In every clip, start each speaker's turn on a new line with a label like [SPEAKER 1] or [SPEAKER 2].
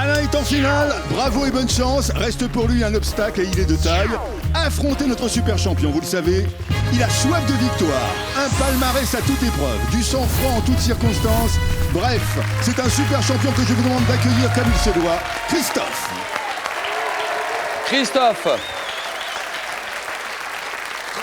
[SPEAKER 1] Alain est en finale, bravo et bonne chance. Reste pour lui un obstacle et il est de taille. Affronter notre super champion, vous le savez, il a soif de victoire. Un palmarès à toute épreuve, du sang-froid en toutes circonstances. Bref, c'est un super champion que je vous demande d'accueillir comme il se doit, Christophe.
[SPEAKER 2] Christophe,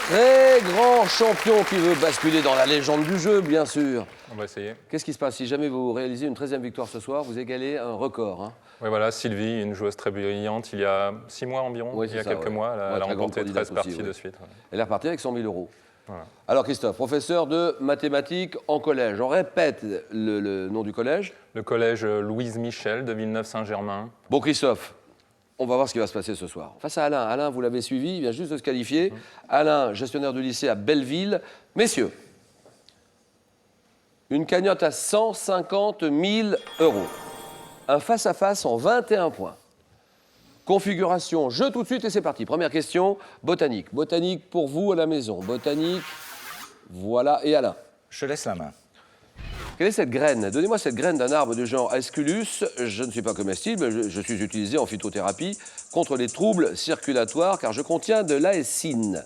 [SPEAKER 2] très grand champion qui veut basculer dans la légende du jeu, bien sûr.
[SPEAKER 3] On va essayer.
[SPEAKER 2] Qu'est-ce qui se passe si jamais vous réalisez une 13e victoire ce soir? Vous égalez un record. Hein.
[SPEAKER 3] Oui, voilà, Sylvie, une joueuse très brillante, il y a 6 mois environ,
[SPEAKER 2] Oui,
[SPEAKER 3] il y a
[SPEAKER 2] ça,
[SPEAKER 3] quelques mois, elle a remporté 13 parties de suite. Ouais.
[SPEAKER 2] Elle est repartie avec 100 000 euros.
[SPEAKER 3] Voilà.
[SPEAKER 2] Alors Christophe, professeur de mathématiques en collège. On répète le nom du collège.
[SPEAKER 3] Le collège Louise Michel de Villeneuve-Saint-Germain.
[SPEAKER 2] Bon Christophe, on va voir ce qui va se passer ce soir. Face à Alain. Alain, vous l'avez suivi, il vient juste de se qualifier. Alain, gestionnaire de lycée à Belleville. Messieurs, une cagnotte à 150 000 euros. Un face-à-face en 21 points. Configuration, jeu tout de suite et c'est parti. Première question, botanique. Botanique pour vous à la maison. Botanique, voilà. Et Alain?
[SPEAKER 4] Je laisse la main.
[SPEAKER 2] Quelle est cette graine? Donnez-moi cette graine d'un arbre du genre Aesculus. Je ne suis pas comestible, je suis utilisé en phytothérapie contre les troubles circulatoires car je contiens de l'aécine.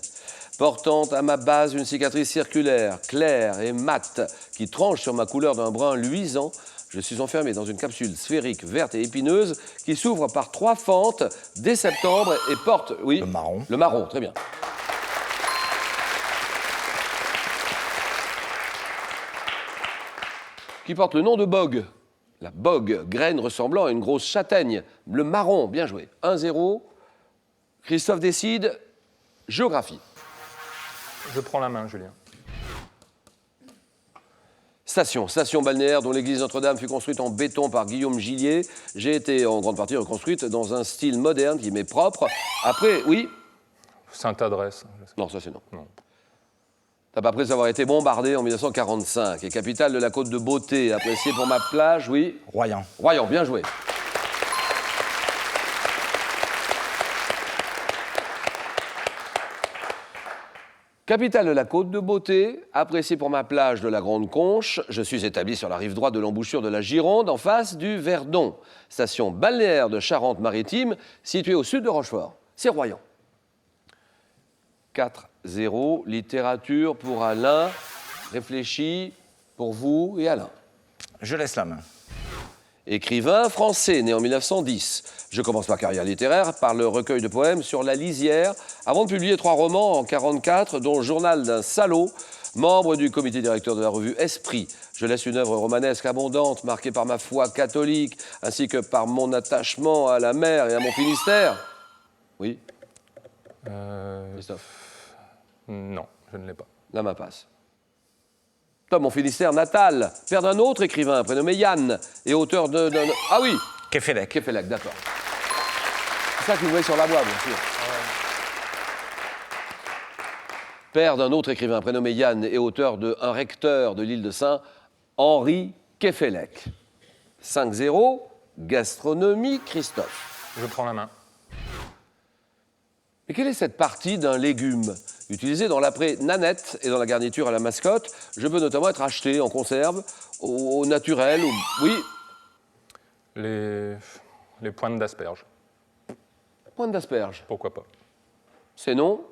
[SPEAKER 2] Portant à ma base une cicatrice circulaire, claire et mate, qui tranche sur ma couleur d'un brun luisant, je suis enfermé dans une capsule sphérique verte et épineuse qui s'ouvre par 3 fentes dès septembre et porte... Oui,
[SPEAKER 4] Le marron.
[SPEAKER 2] Le marron, très bien. Qui porte le nom de bog. La bog, graine ressemblant à une grosse châtaigne. Le marron, bien joué. 1-0. Christophe décide. Géographie.
[SPEAKER 3] Je prends la main, Julien.
[SPEAKER 2] Station balnéaire dont l'église Notre-Dame fut construite en béton par Guillaume Gillier. J'ai été en grande partie reconstruite dans un style moderne qui m'est propre. Après, oui.
[SPEAKER 3] Sainte-Adresse.
[SPEAKER 2] Non, ça c'est non.
[SPEAKER 3] Non.
[SPEAKER 2] Après avoir été bombardé en 1945 et capitale de la côte de Beauté, appréciée pour ma plage, oui.
[SPEAKER 4] Royan.
[SPEAKER 2] Royan, bien joué. Capitale de la côte de Beauté, appréciée pour ma plage de la Grande Conche, je suis établi sur la rive droite de l'embouchure de la Gironde, en face du Verdon. Station balnéaire de Charente-Maritime, située au sud de Rochefort. C'est Royan. 4-0, littérature pour Alain, réfléchi pour vous et Alain.
[SPEAKER 4] Je laisse la main.
[SPEAKER 2] Écrivain français, né en 1910. Je commence ma carrière littéraire par le recueil de poèmes Sur la lisière, avant de publier 3 romans en 1944, dont Journal d'un salaud, membre du comité directeur de la revue Esprit. Je laisse une œuvre romanesque abondante, marquée par ma foi catholique, ainsi que par mon attachement à la mer et à mon Finistère. Oui, Christophe.
[SPEAKER 3] Non, je ne l'ai pas.
[SPEAKER 2] La main passe. Tom, mon Finistère natal, père d'un autre écrivain prénommé Yann et auteur d'un... Ah oui,
[SPEAKER 4] Kefelec.
[SPEAKER 2] Kefelec, d'accord. C'est ça que vous voyez sur la voie, bien sûr. Père d'un autre écrivain prénommé Yann et auteur de Un recteur de l'île de Saint, Henri Kefelec. 5-0, gastronomie, Christophe.
[SPEAKER 3] Je prends la main.
[SPEAKER 2] Mais quelle est cette partie d'un légume utilisé dans l'après nanette et dans la garniture à la mascotte? Je peux notamment être acheté en conserve, au naturel, ou... Oui,
[SPEAKER 3] Les pointes d'asperges.
[SPEAKER 2] pointe d'asperge.
[SPEAKER 3] Pourquoi pas?
[SPEAKER 2] C'est non.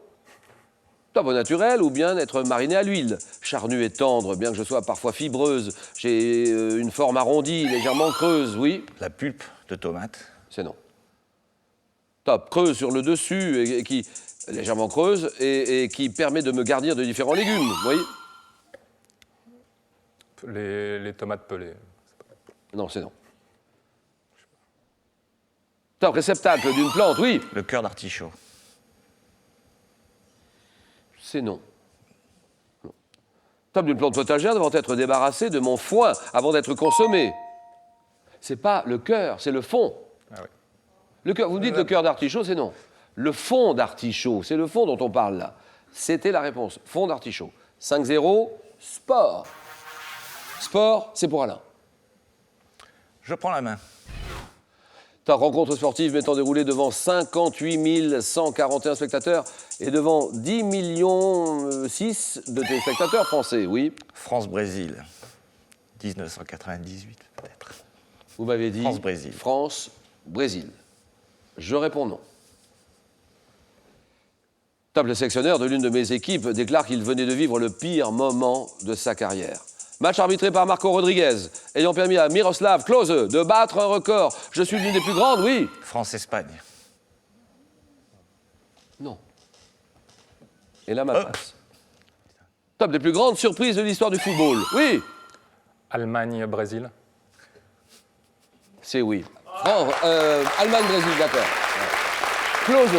[SPEAKER 2] Top au naturel ou bien être mariné à l'huile. Charnue et tendre, bien que je sois parfois fibreuse. J'ai une forme arrondie, légèrement creuse, oui.
[SPEAKER 4] La pulpe de tomate.
[SPEAKER 2] C'est non. Top, creuse sur le dessus, et qui légèrement creuse, et qui permet de me garnir de différents légumes, oui.
[SPEAKER 3] Les tomates pelées.
[SPEAKER 2] Non, c'est non. Top, réceptacle d'une plante, oui.
[SPEAKER 4] Le cœur d'artichaut.
[SPEAKER 2] C'est non. Non. Top d'une plante potagère devant être débarrassée de mon foin avant d'être consommée. C'est pas le cœur, c'est le fond.
[SPEAKER 3] Ah oui.
[SPEAKER 2] Le cœur, vous me dites le cœur d'artichaut, c'est non. Le fond d'artichaut, c'est le fond dont on parle là. C'était la réponse, fond d'artichaut. 5-0, sport. Sport, c'est pour Alain.
[SPEAKER 4] Je prends la main.
[SPEAKER 2] Ta rencontre sportive m'étant déroulée devant 58 141 spectateurs et devant 10 millions 6 de téléspectateurs français, oui.
[SPEAKER 4] France-Brésil. 1998 peut-être.
[SPEAKER 2] Vous m'avez dit
[SPEAKER 4] France-Brésil.
[SPEAKER 2] France, Brésil. Je réponds non. Top, le sélectionneur de l'une de mes équipes déclare qu'il venait de vivre le pire moment de sa carrière. Match arbitré par Marco Rodriguez, ayant permis à Miroslav Klose de battre un record. Je suis l'une des plus grandes, oui.
[SPEAKER 4] France-Espagne.
[SPEAKER 2] Non. Et là, ma passe. Top, des plus grandes surprises de l'histoire du football. Oui.
[SPEAKER 3] Allemagne-Brésil.
[SPEAKER 2] C'est oui. Allemagne-Brésil, d'accord. Klose.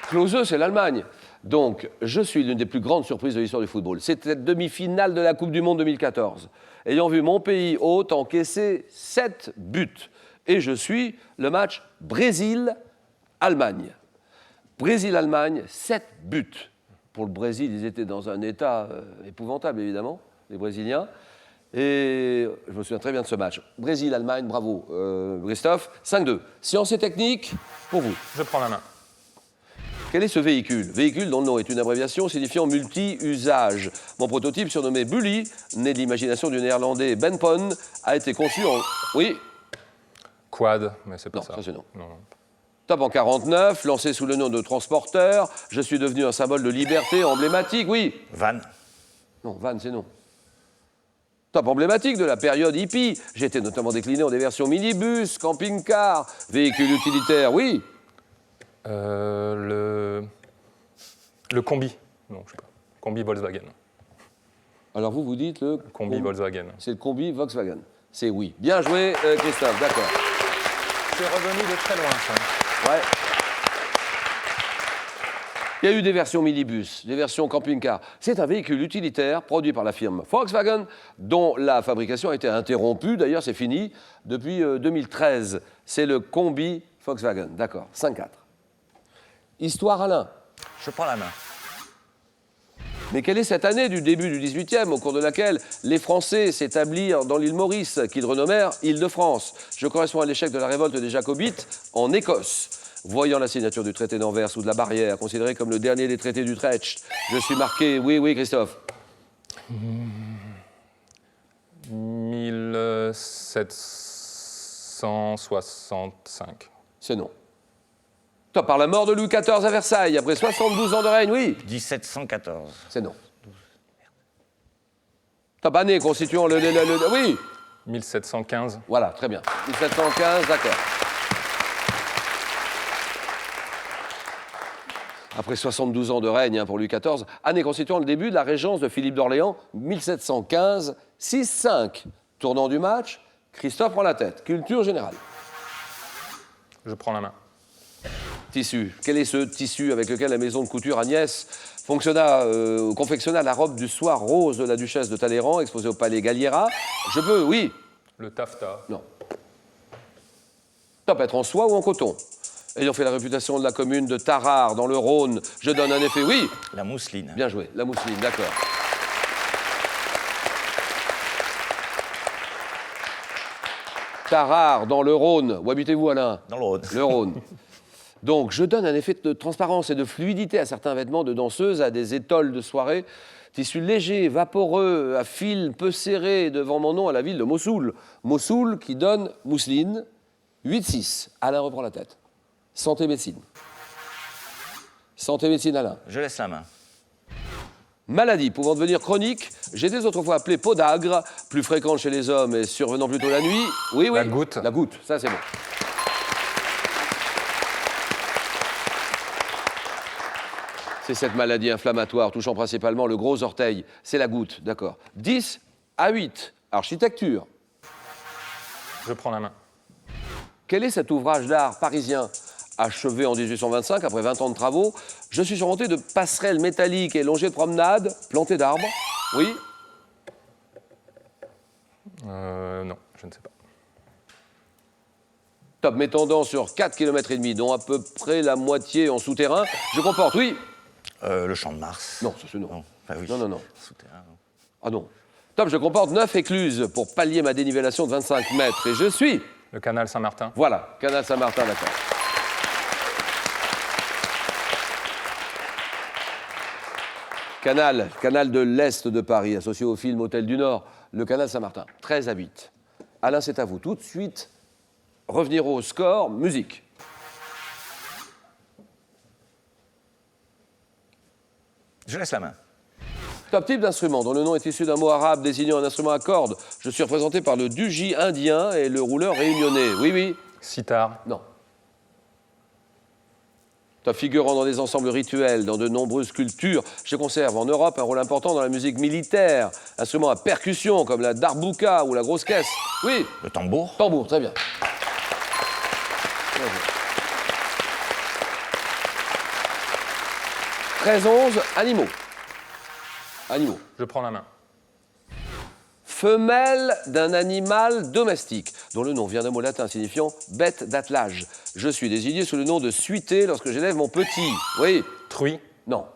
[SPEAKER 2] Klose, c'est l'Allemagne. Donc, je suis l'une des plus grandes surprises de l'histoire du football. C'était la demi-finale de la Coupe du Monde 2014, ayant vu mon pays hôte encaisser 7 buts. Et je suis le match Brésil-Allemagne. Brésil-Allemagne, 7 buts. Pour le Brésil, ils étaient dans un état épouvantable, évidemment, les Brésiliens. Et je me souviens très bien de ce match. Brésil-Allemagne, bravo, Christophe. 5-2. Science et technique, pour vous.
[SPEAKER 3] Je prends la main.
[SPEAKER 2] Quel est ce véhicule? Véhicule dont le nom est une abréviation signifiant multi-usage. Mon prototype, surnommé Bully, né de l'imagination du néerlandais Ben Pon, a été conçu en... Oui?
[SPEAKER 3] Quad, mais c'est pas
[SPEAKER 2] Non,
[SPEAKER 3] ça.
[SPEAKER 2] ça c'est non.
[SPEAKER 3] Non.
[SPEAKER 2] Top en 49, lancé sous le nom de transporteur, je suis devenu un symbole de liberté emblématique, oui?
[SPEAKER 4] Van.
[SPEAKER 2] Non, van, c'est non. Top emblématique de la période hippie. J'ai été notamment décliné en des versions minibus, camping-car, véhicules utilitaires, oui?
[SPEAKER 3] Le combi. Non, je sais pas. Combi Volkswagen.
[SPEAKER 2] Alors vous dites le...
[SPEAKER 3] Combi Volkswagen.
[SPEAKER 2] C'est le combi Volkswagen. C'est oui. Bien joué, Christophe, d'accord.
[SPEAKER 3] C'est revenu de très loin, ça.
[SPEAKER 2] Ouais. Il y a eu des versions minibus, des versions camping-car. C'est un véhicule utilitaire produit par la firme Volkswagen, dont la fabrication a été interrompue, d'ailleurs c'est fini, depuis 2013. C'est le combi Volkswagen, d'accord, 5-4. Histoire Alain.
[SPEAKER 4] Je prends la main.
[SPEAKER 2] Mais quelle est cette année du début du XVIIIe, au cours de laquelle les Français s'établirent dans l'île Maurice, qu'ils renommèrent Île-de-France? Je corresponds à l'échec de la révolte des Jacobites en Écosse. Voyant la signature du traité d'Anvers ou de la Barrière, considéré comme le dernier des traités d'Utrecht, je suis marqué, oui, Christophe.
[SPEAKER 3] 1765.
[SPEAKER 2] C'est non. Top, par la mort de Louis XIV à Versailles, après 72 ans de règne, oui.
[SPEAKER 4] 1714.
[SPEAKER 2] C'est non. Top, année constituant le... Oui.
[SPEAKER 3] 1715.
[SPEAKER 2] Voilà, très bien. 1715, d'accord. Après 72 ans de règne pour Louis XIV, année constituant le début de la régence de Philippe d'Orléans, 1715, 6-5. Tournant du match, Christophe prend la tête. Culture générale.
[SPEAKER 3] Je prends la main.
[SPEAKER 2] Tissu. Quel est ce tissu avec lequel la maison de couture Agnès confectionna la robe du soir rose de la duchesse de Talleyrand, exposée au palais Galliera? Je peux, oui.
[SPEAKER 3] Le taffetas.
[SPEAKER 2] Non. Top, être en soie ou en coton? Ayant fait la réputation de la commune de Tarare, dans le Rhône, je donne un effet, oui.
[SPEAKER 4] La mousseline.
[SPEAKER 2] Bien joué, la mousseline, d'accord. Tarare, dans le Rhône. Où habitez-vous, Alain?
[SPEAKER 4] Dans le Rhône.
[SPEAKER 2] Le Rhône. Donc, je donne un effet de transparence et de fluidité à certains vêtements de danseuses, à des étoles de soirée. Tissu léger, vaporeux, à fil peu serré, devant mon nom à la ville de Mossoul. Mossoul qui donne mousseline, 8-6. Alain reprend la tête. Santé médecine. Santé médecine, Alain.
[SPEAKER 4] Je laisse la main.
[SPEAKER 2] Maladie pouvant devenir chronique, j'étais autrefois appelé podagre, plus fréquente chez les hommes et survenant plutôt la nuit. Oui.
[SPEAKER 3] La goutte.
[SPEAKER 2] La goutte, ça c'est bon. C'est cette maladie inflammatoire touchant principalement le gros orteil. C'est la goutte, d'accord. 10-8. Architecture.
[SPEAKER 3] Je prends la main.
[SPEAKER 2] Quel est cet ouvrage d'art parisien achevé en 1825 après 20 ans de travaux? Je suis surmonté de passerelles métalliques et longées de promenades, plantées d'arbres. Oui.
[SPEAKER 3] Non, je ne sais pas.
[SPEAKER 2] Top, m'étendant sur 4,5 km, dont à peu près la moitié en souterrain. Je comporte, oui.
[SPEAKER 4] Le champ de Mars.
[SPEAKER 2] Non, ça c'est non.
[SPEAKER 4] Non. Enfin, oui.
[SPEAKER 2] Non.
[SPEAKER 4] Souterrain, non.
[SPEAKER 2] Ah non. Top, je comporte 9 écluses pour pallier ma dénivellation de 25 mètres. Et je suis...
[SPEAKER 3] Le canal Saint-Martin.
[SPEAKER 2] Voilà, canal Saint-Martin, d'accord. Canal de l'Est de Paris, associé au film Hôtel du Nord, le canal Saint-Martin, 13-8. Alain, c'est à vous. Tout de suite, revenir au score, musique.
[SPEAKER 4] Je laisse la main.
[SPEAKER 2] Top type d'instrument dont le nom est issu d'un mot arabe désignant un instrument à cordes. Je suis représenté par le duji indien et le rouleur réunionnais. Oui, oui.
[SPEAKER 3] Sitar.
[SPEAKER 2] Non. Top figurant dans des ensembles rituels, dans de nombreuses cultures. Je conserve en Europe un rôle important dans la musique militaire. Instruments à percussion comme la darbouka ou la grosse caisse. Oui.
[SPEAKER 4] Le tambour.
[SPEAKER 2] Tambour, très bien. 13-11, animaux. Animaux.
[SPEAKER 3] Je prends la main.
[SPEAKER 2] Femelle d'un animal domestique, dont le nom vient d'un mot latin signifiant bête d'attelage. Je suis désigné sous le nom de suité lorsque j'élève mon petit. Oui.
[SPEAKER 3] Truie.
[SPEAKER 2] Non.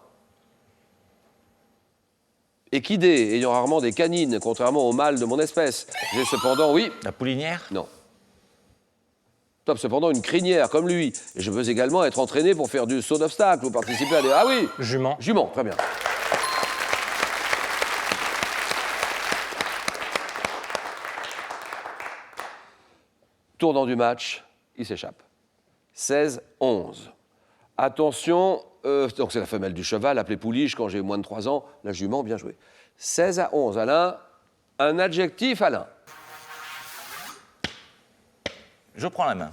[SPEAKER 2] Équidé, ayant rarement des canines, contrairement au mâle de mon espèce. J'ai cependant, oui.
[SPEAKER 4] La poulinière.
[SPEAKER 2] Non. Top, cependant, une crinière comme lui. Et je veux également être entraîné pour faire du saut d'obstacle ou participer à des... Ah oui.
[SPEAKER 3] Jument.
[SPEAKER 2] Jument, très bien. Tournant du match, il s'échappe. 16-11. Attention, donc c'est la femelle du cheval, appelée pouliche quand j'ai moins de 3 ans. La jument, bien joué. 16-11, Alain. Un adjectif, Alain.
[SPEAKER 4] Je prends la main.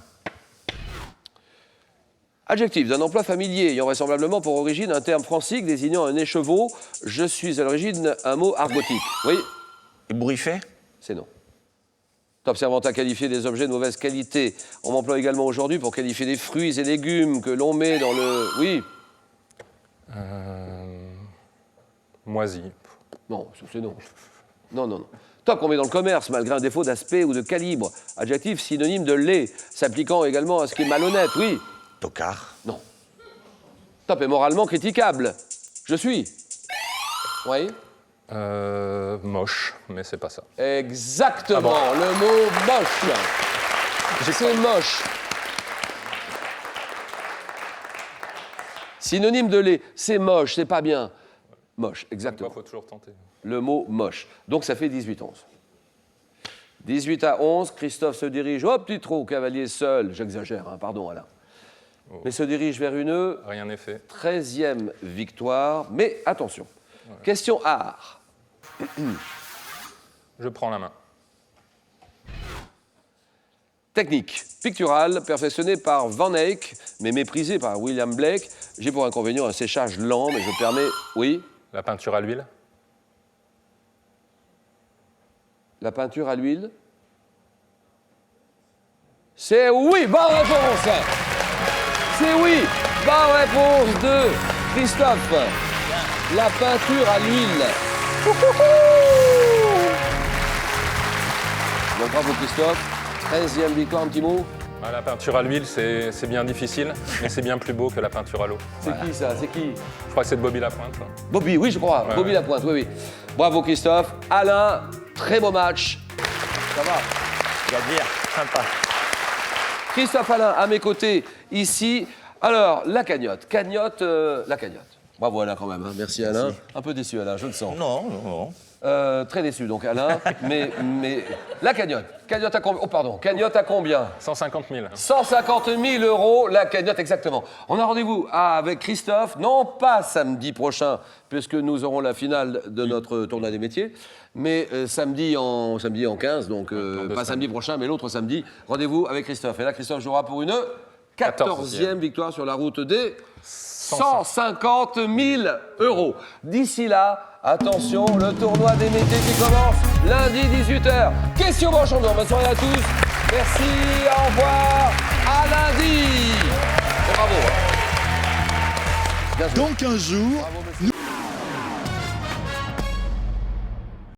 [SPEAKER 2] Adjectif d'un emploi familier ayant vraisemblablement pour origine un terme francique désignant un écheveau. Je suis à l'origine un mot argotique. Oui,
[SPEAKER 4] Ébouriffé.
[SPEAKER 2] c'est non. Top servant à qualifier des objets de mauvaise qualité. On m'emploie également aujourd'hui pour qualifier des fruits et légumes que l'on met dans le... Oui.
[SPEAKER 3] Moisi.
[SPEAKER 2] Non, c'est non. Non, non, non. Top qu'on met dans le commerce, malgré un défaut d'aspect ou de calibre. Adjectif synonyme de laid, s'appliquant également à ce qui est malhonnête. Oui.
[SPEAKER 4] Tocard.
[SPEAKER 2] Non. Top est moralement critiquable. Je suis. Oui.
[SPEAKER 3] Moche, mais c'est pas ça.
[SPEAKER 2] Exactement,
[SPEAKER 3] Ah bon.
[SPEAKER 2] le mot moche. C'est moche. Synonyme de laid, c'est moche, c'est pas bien. Moche, exactement.
[SPEAKER 3] Il faut toujours tenter.
[SPEAKER 2] Le mot moche. Donc ça fait 18-11. 18-11, Christophe se dirige, oh petit trou, cavalier seul, j'exagère, hein, pardon Alain.
[SPEAKER 3] Oh.
[SPEAKER 2] Mais se dirige vers une
[SPEAKER 3] Rien n'est fait.
[SPEAKER 2] 13e victoire. Mais attention, question art.
[SPEAKER 3] Je prends la main.
[SPEAKER 2] Technique picturale perfectionnée par Van Eyck, mais méprisée par William Blake. J'ai pour inconvénient un séchage lent, mais je permets... Oui.
[SPEAKER 3] La peinture à l'huile.
[SPEAKER 2] La peinture à l'huile. C'est oui, bonne réponse. C'est oui, bonne réponse de Christophe. La peinture à l'huile. Donc bravo Christophe. 13e victoire, un petit mot.
[SPEAKER 3] Ah, la peinture à l'huile, c'est bien difficile, mais c'est bien plus beau que la peinture à l'eau.
[SPEAKER 2] C'est qui ça? C'est qui?
[SPEAKER 3] Je crois que c'est de Bobby Lapointe. Ça.
[SPEAKER 2] Bobby, oui, je crois.
[SPEAKER 3] Ouais,
[SPEAKER 2] Bobby
[SPEAKER 3] ouais.
[SPEAKER 2] Lapointe, oui, oui. Bravo Christophe. Alain, très beau match. Ça va?
[SPEAKER 4] Je dois dire, sympa.
[SPEAKER 2] Christophe Alain, à mes côtés, ici. Alors, la cagnotte. La cagnotte. Bravo Alain quand même, hein. Merci Alain. Un peu déçu Alain, je le sens.
[SPEAKER 4] Non, non, non.
[SPEAKER 2] Très déçu donc Alain. mais la cagnotte. Cagnotte à combien? Oh pardon, cagnotte à combien?
[SPEAKER 3] 150 000.
[SPEAKER 2] 150 000 €, la cagnotte exactement. On a rendez-vous avec Christophe, non pas samedi prochain, puisque nous aurons la finale de notre tournoi des métiers, mais samedi en 15, donc pas samedi prochain, mais l'autre samedi. Rendez-vous avec Christophe. Et là, Christophe jouera pour une 14e victoire sur la route des 150 000 €. D'ici là, attention, le tournoi des métiers qui commence lundi 18h. Question Branchandon, bonne soirée à tous. Merci, au revoir, à lundi. Et bravo. Bien joué.
[SPEAKER 1] Dans 15 jours,
[SPEAKER 2] Bravo, monsieur.